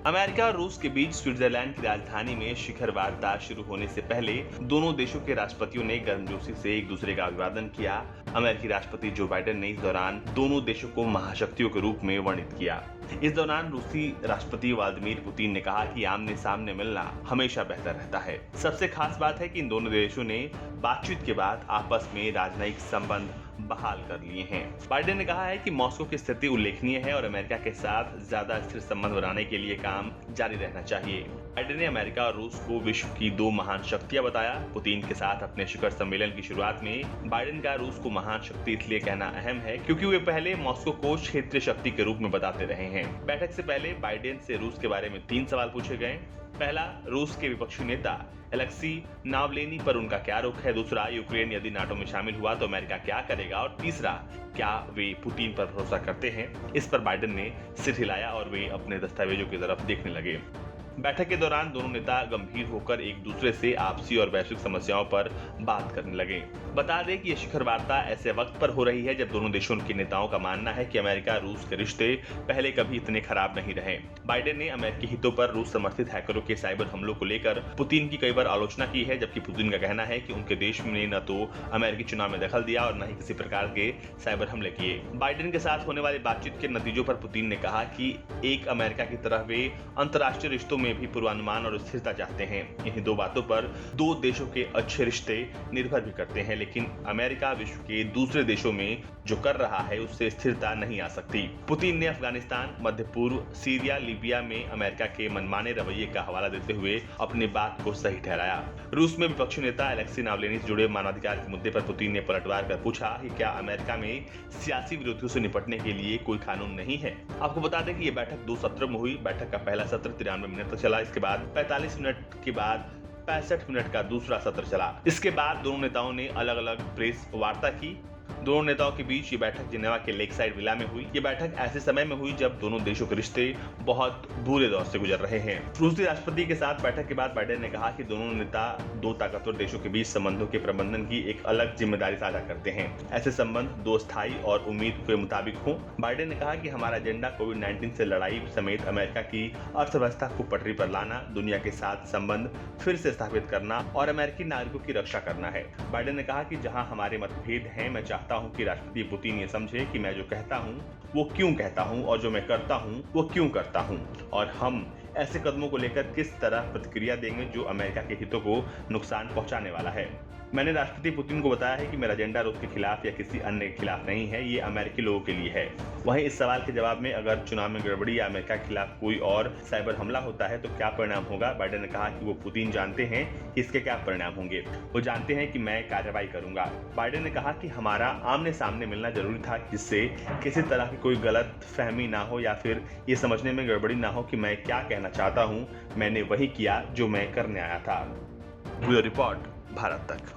America और रूस के बीच स्विट्जरलैंड की राजधानी में शिखर वार्ता शुरू होने से पहले दोनों देशों के राष्ट्रपतियों ने गर्मजोशी से एक दूसरे का अभिवादन किया। अमेरिकी राष्ट्रपति जो बाइडेन ने इस दौरान दोनों देशों को महाशक्तियों के रूप में वर्णित किया। इस दौरान रूसी राष्ट्रपति व्लादिमीर पुतिन ने कहा कि आमने सामने मिलना हमेशा बेहतर रहता है। सबसे खास बात है कि इन दोनों देशों ने बातचीत के बाद आपस में राजनयिक संबंध बहाल कर लिए हैं। बाइडेन ने कहा है कि मॉस्को की स्थिति उल्लेखनीय है और अमेरिका के साथ ज्यादा स्थिर संबंध बनाने के लिए काम जारी रहना चाहिए। बाइडेन ने अमेरिका और रूस को विश्व की दो महान शक्तियां बताया। पुतिन के साथ अपने शिखर सम्मेलन की शुरुआत में बाइडेन का रूस को महान शक्ति इसलिए कहना अहम है क्योंकि वे पहले मॉस्को को क्षेत्रीय शक्ति के रूप में बताते रहे हैं। बैठक से पहले बाइडेन से रूस के बारे में 3 सवाल पूछे गए। पहला, रूस के विपक्षी नेता एलेक्सी नावलेनी पर उनका क्या रुख है। दूसरा, यूक्रेन यदि नाटो में शामिल हुआ तो अमेरिका क्या करेगा। और तीसरा, क्या वे पुतिन पर भरोसा करते हैं। इस पर बाइडेन ने सिर हिलाया और वे अपने दस्तावेजों की तरफ देखने लगे। बैठक के दौरान दोनों नेता गंभीर होकर एक दूसरे से आपसी और वैश्विक समस्याओं पर बात करने लगे। बता दें कि यह शिखर वार्ता ऐसे वक्त पर हो रही है जब दोनों देशों के नेताओं का मानना है कि अमेरिका रूस के रिश्ते पहले कभी इतने खराब नहीं रहे। बाइडेन ने अमेरिकी हितों पर रूस समर्थित हैकरों के साइबर हमलों को लेकर पुतिन की कई बार आलोचना की है, जबकि पुतिन का कहना है कि उनके देश ने न तो अमेरिकी चुनाव में दखल दिया और न ही किसी प्रकार के साइबर हमले किए। बाइडेन के साथ होने वाली बातचीत के नतीजों पर पुतिन ने कहा कि एक अमेरिका की तरह वे अंतर्राष्ट्रीय रिश्तों में भी पूर्वानुमान और स्थिरता चाहते हैं। इन्हीं दो बातों पर दो देशों के अच्छे रिश्ते निर्भर भी करते हैं, लेकिन अमेरिका विश्व के दूसरे देशों में जो कर रहा है उससे स्थिरता नहीं आ सकती। पुतिन ने अफगानिस्तान, मध्य पूर्व, सीरिया, लीबिया में अमेरिका के मनमाने रवैये का हवाला देते हुए अपनी बात को सही ठहराया। रूस में विपक्षी नेता एलेक्सी नावलेनी से जुड़े मानवाधिकार के मुद्दे पर पुतिन ने पलटवार कर पूछा कि क्या अमेरिका में सियासी विरोधियों से निपटने के लिए कोई कानून नहीं है। आपको बता दें कि यह बैठक 2 सत्रों में हुई। बैठक का पहला सत्र 93 मिनट तक चला। इसके बाद 45 मिनट के बाद 65 मिनट का दूसरा सत्र चला। इसके बाद दोनों नेताओं ने अलग अलग प्रेस वार्ता की। दोनों नेताओं के बीच ये बैठक जिनेवा के लेक साइड विला में हुई। ये बैठक ऐसे समय में हुई जब दोनों देशों के रिश्ते बहुत बुरे दौर से गुजर रहे हैं। रूसी राष्ट्रपति के साथ बैठक के बाद बाइडेन ने कहा कि दोनों नेता दो ताकतवर देशों के बीच संबंधों के प्रबंधन की एक अलग जिम्मेदारी साझा करते हैं। ऐसे संबंध दो स्थायी और उम्मीद के मुताबिक हों। बाइडेन ने कहा कि हमारा एजेंडा कोविड-19 से लड़ाई समेत अमेरिका की अर्थव्यवस्था को पटरी पर लाना, दुनिया के साथ संबंध फिर से स्थापित करना और अमेरिकी नागरिकों की रक्षा करना है। बाइडेन ने कहा कि जहां हमारे मतभेद हैं, मैं चाहता हूं कि राष्ट्रपति पुतिन ये समझे कि मैं जो कहता हूं वो क्यों कहता हूं और जो मैं करता हूं वो क्यों करता हूं, और हम ऐसे कदमों को लेकर किस तरह प्रतिक्रिया देंगे जो अमेरिका के हितों को नुकसान पहुंचाने वाला है। मैंने राष्ट्रपति पुतिन को बताया है कि मेरा एजेंडा रूस के खिलाफ या किसी अन्य के खिलाफ नहीं है, ये अमेरिकी लोगों के लिए है। वहीं इस सवाल के जवाब में अगर चुनाव में गड़बड़ी या अमेरिका के खिलाफ कोई और साइबर हमला होता है तो क्या परिणाम होगा, बाइडेन ने कहा कि वो पुतिन जानते हैं कि इसके क्या परिणाम होंगे। वो जानते हैं कि मैं कार्रवाई करूंगा। बाइडेन ने कहा कि हमारा आमने सामने मिलना जरूरी था जिससे किसी तरह की कोई गलत फहमी ना हो या फिर ये समझने में गड़बड़ी ना हो कि मैं क्या कहना चाहता हूँ। मैंने वही किया जो मैं करने आया था। ब्यूरो रिपोर्ट, भारत तक।